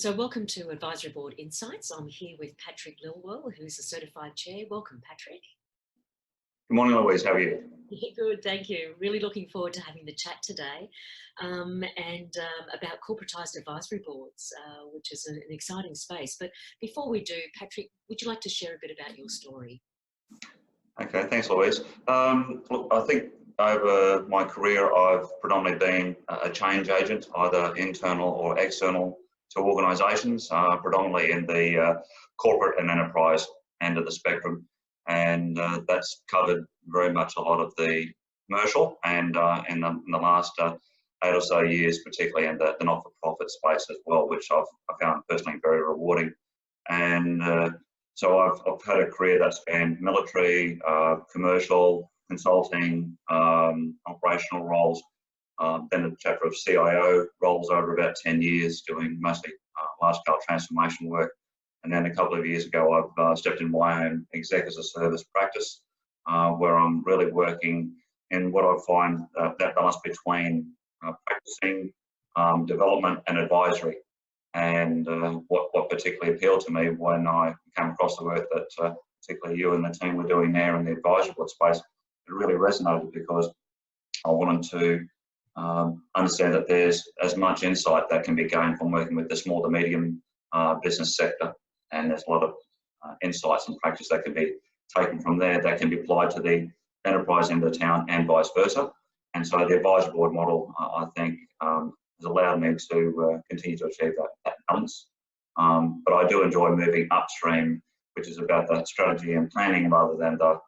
So welcome to Advisory Board Insights. I'm here with Patrick Lilwall, who's a certified chair. Welcome, Patrick. Good morning, Louise. How are you? Yeah, good, thank you. Really looking forward to having the chat today about corporatised advisory boards, which is an exciting space. But before we do, Patrick, would you like to share a bit about your story? Okay, thanks, Louise. Look, I think over my career, I've predominantly been a change agent, either internal or external to organisations, predominantly in the corporate and enterprise end of the spectrum. And that's covered very much a lot of the commercial and in the last 8 or so years, particularly in the not-for-profit space as well, which I've found personally very rewarding. And so I've had a career that's spanned military, commercial, consulting, operational roles, then a chapter of CIO roles over about 10 years, doing mostly large-scale transformation work. And then a couple of years ago, I've stepped in my own exec as a service practice, where I'm really working in what I find that balance between practicing, development and advisory. And what particularly appealed to me when I came across the work that particularly you and the team were doing there in the advisory board space, it really resonated because I wanted to understand that there's as much insight that can be gained from working with the small to medium business sector, and there's a lot of insights and practice that can be taken from there that can be applied to the enterprise end of the town and vice versa. And so the advisory board model, I think, has allowed me to continue to achieve that balance. But I do enjoy moving upstream, which is about the strategy and planning rather than the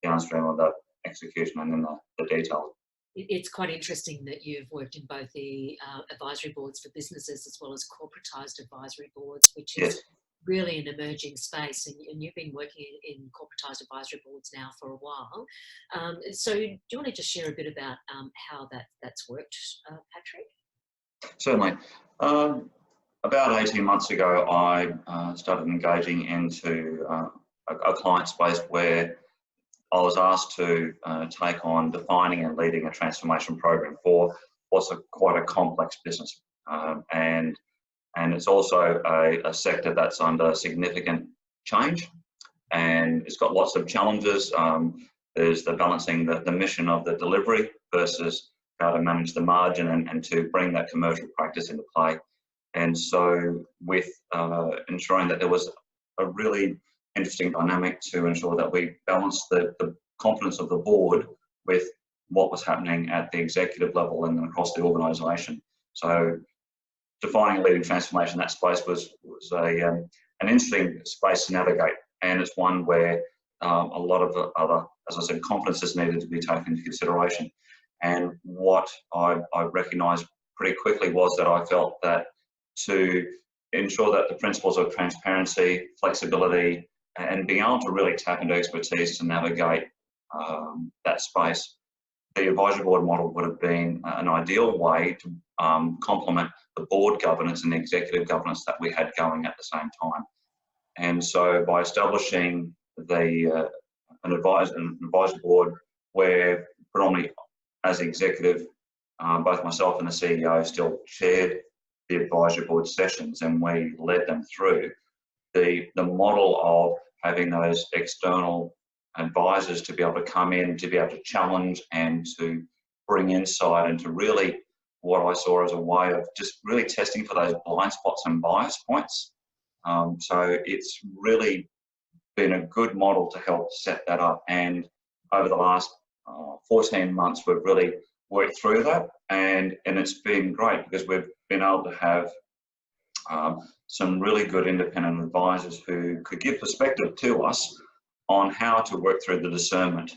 downstream of the execution and then the detail. It's quite interesting that you've worked in both the advisory boards for businesses as well as corporatised advisory boards, which is really an emerging space, and you've been working in corporatised advisory boards now for a while. So do you want to just share a bit about how that's worked, Patrick? Certainly. About 18 months ago, I started engaging into a client space where I was asked to take on defining and leading a transformation program for what's quite a complex business. And it's also a sector that's under significant change, and it's got lots of challenges. There's the balancing the mission of the delivery versus how to manage the margin and to bring that commercial practice into play. And so with ensuring that there was a really interesting dynamic to ensure that we balanced the confidence of the board with what was happening at the executive level and across the organisation. So defining and leading transformation in that space was an interesting space to navigate, and it's one where a lot of other, as I said, confidences needed to be taken into consideration. And what I recognised pretty quickly was that I felt that to ensure that the principles of transparency, flexibility, and being able to really tap into expertise to navigate that space, the advisory board model would have been an ideal way to complement the board governance and the executive governance that we had going at the same time. And so by establishing an advisory board where predominantly as executive, both myself and the CEO still chaired the advisory board sessions and we led them through, the model of having those external advisors to be able to come in, to be able to challenge and to bring insight and to really what I saw as a way of just really testing for those blind spots and bias points. So it's really been a good model to help set that up. And over the last 14 months, we've really worked through that. And it's been great because we've been able to have some really good independent advisors who could give perspective to us on how to work through the discernment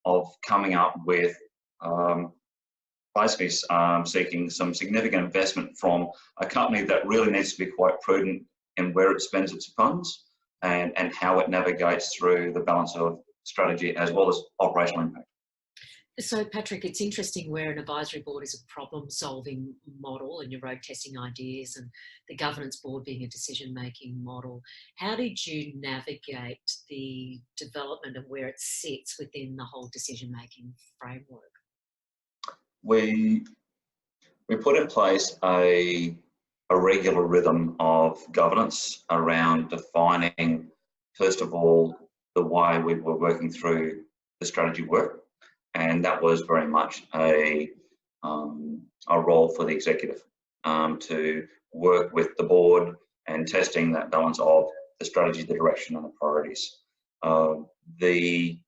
of coming up with basically seeking some significant investment from a company that really needs to be quite prudent in where it spends its funds and how it navigates through the balance of strategy as well as operational impact. So, Patrick, it's interesting where an advisory board is a problem-solving model and you're road testing ideas, and the governance board being a decision-making model. How did you navigate the development of where it sits within the whole decision-making framework? We put in place a a regular rhythm of governance around defining, first of all, the way we were working through the strategy work. And that was very much a role for the executive to work with the board and testing that balance of the strategy, the direction and the priorities. The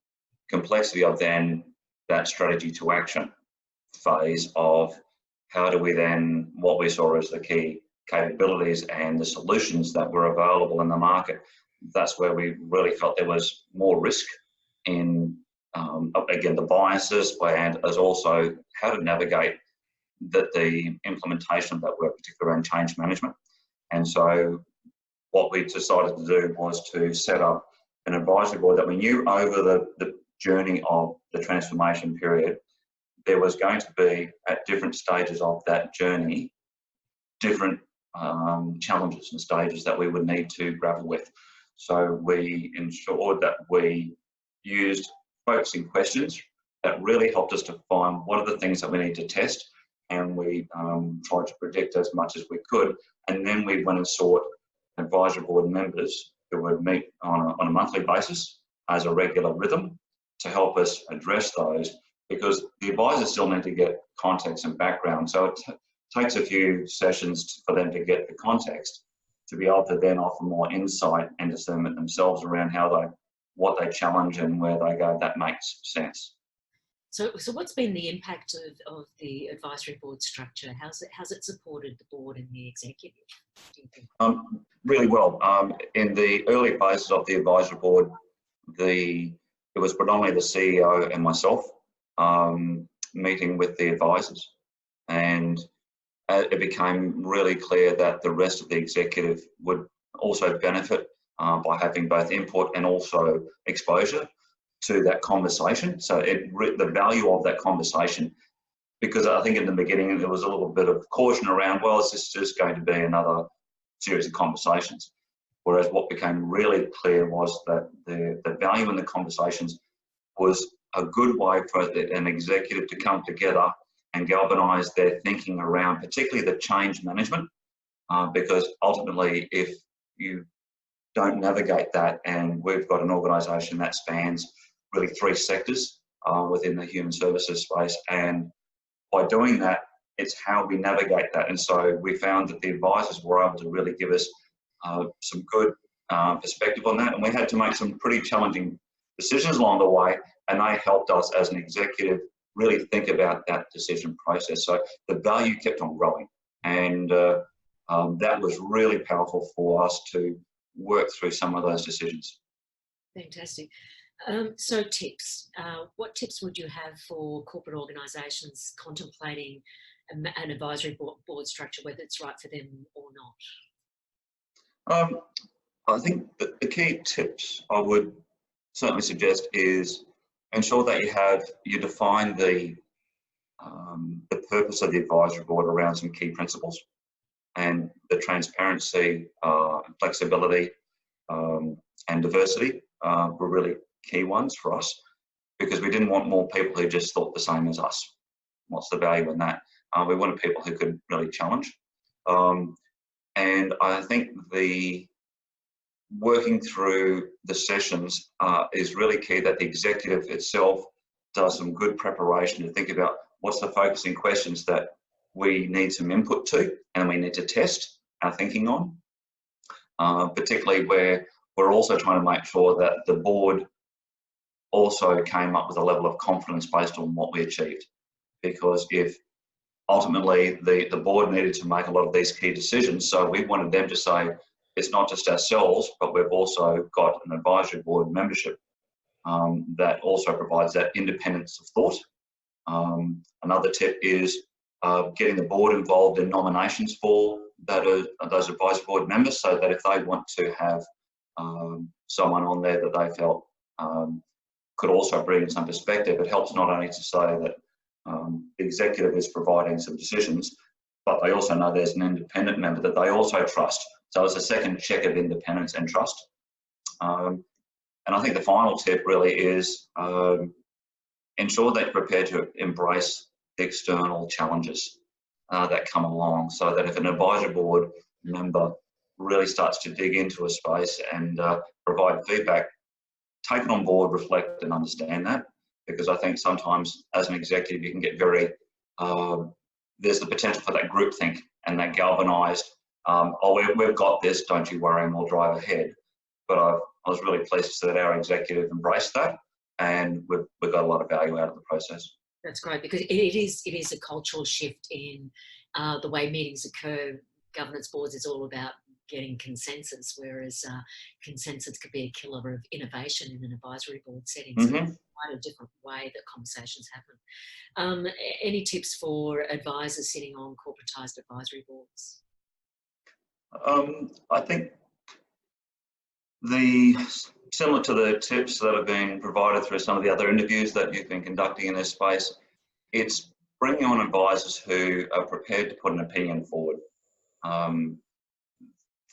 complexity of then that strategy to action phase of how do we then, what we saw as the key capabilities and the solutions that were available in the market, that's where we really felt there was more risk in, again, the biases, and as also how to navigate the implementation of that work, particularly around change management. And so what we decided to do was to set up an advisory board that we knew over the journey of the transformation period, there was going to be at different stages of that journey, different challenges and stages that we would need to grapple with. So we ensured that we used focusing questions that really helped us to find what are the things that we need to test, and we tried to predict as much as we could. And then we went and sought advisory board members who would meet on a monthly basis as a regular rhythm to help us address those, because the advisors still need to get context and background. So it takes a few sessions for them to get the context to be able to then offer more insight and discernment themselves around what they challenge and where they go. That makes sense. So what's been the impact of the advisory board structure? How's it supported the board and the executive, do you think? Really well. In the early phases of the advisory board, it was predominantly the CEO and myself meeting with the advisors, and it became really clear that the rest of the executive would also benefit by having both input and also exposure to that conversation. So the value of that conversation, because I think in the beginning there was a little bit of caution around, well, is this just going to be another series of conversations? Whereas what became really clear was that the value in the conversations was a good way for an executive to come together and galvanise their thinking around particularly the change management, because ultimately if you don't navigate that, and we've got an organisation that spans really 3 sectors within the human services space, and by doing that, it's how we navigate that. And so we found that the advisors were able to really give us some good perspective on that, and we had to make some pretty challenging decisions along the way, and they helped us as an executive really think about that decision process. So the value kept on growing, and that was really powerful for us to work through some of those decisions. Fantastic. So tips. What tips would you have for corporate organisations contemplating an advisory board structure, whether it's right for them or not? I think that the key tips I would certainly suggest is ensure that you define the purpose of the advisory board around some key principles, and the transparency, flexibility, and diversity were really key ones for us, because we didn't want more people who just thought the same as us. What's the value in that? We wanted people who could really challenge. And I think the working through the sessions is really key, that the executive itself does some good preparation to think about what's the focusing questions that we need some input to and we need to test our thinking on, particularly where we're also trying to make sure that the board also came up with a level of confidence based on what we achieved. Because if ultimately the board needed to make a lot of these key decisions, so we wanted them to say, it's not just ourselves, but we've also got an advisory board membership that also provides that independence of thought. Another tip is getting the board involved in nominations for those advisory board members, so that if they want to have someone on there that they felt could also bring some perspective, it helps not only to say that the executive is providing some decisions, but they also know there's an independent member that they also trust. So it's a second check of independence and trust. And I think the final tip really is ensure that you're prepared to embrace external challenges. that come along, so that if an advisory board member really starts to dig into a space and provide feedback, take it on board, reflect and understand that, because I think sometimes as an executive you can get very, there's the potential for that groupthink and that galvanised, oh, we've got this, don't you worry, and we'll drive ahead. But I was really pleased to see that our executive embraced that, and we've got a lot of value out of the process. That's great, because it is a cultural shift in the way meetings occur. Governance boards is all about getting consensus, whereas consensus could be a killer of innovation in an advisory board setting. So it's quite a different way that conversations happen. Any tips for advisors sitting on corporatised advisory boards? I think similar to the tips that have been provided through some of the other interviews that you've been conducting in this space, it's bringing on advisors who are prepared to put an opinion forward.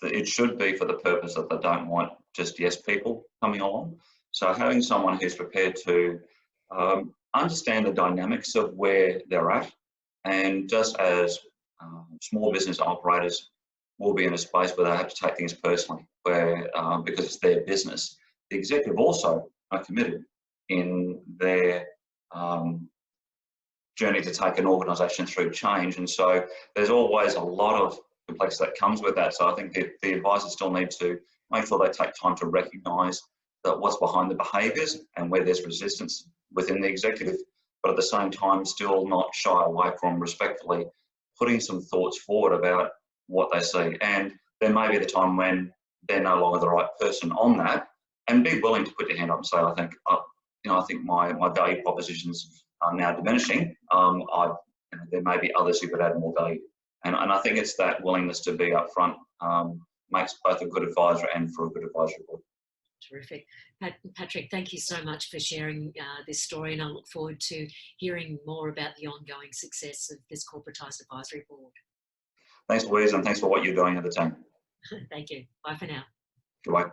It should be for the purpose that they don't want just yes people coming along. So having someone who's prepared to understand the dynamics of where they're at, and just as small business operators will be in a space where they have to take things personally, where because it's their business, the executive also are committed in their journey to take an organisation through change, and so there's always a lot of complexity that comes with that. So I think the advisors still need to make sure they take time to recognise that what's behind the behaviours and where there's resistance within the executive, but at the same time still not shy away from respectfully putting some thoughts forward about what they see. And there may be the time when they're no longer the right person on that, and be willing to put your hand up and say, I think, I think my value propositions are now diminishing. There may be others who could add more value. And I think it's that willingness to be upfront makes both a good advisor and for a good advisory board. Terrific. Patrick, thank you so much for sharing this story, and I look forward to hearing more about the ongoing success of this corporatised advisory board. Thanks, Louise, and thanks for what you're doing at the team. Thank you. Bye for now. Goodbye.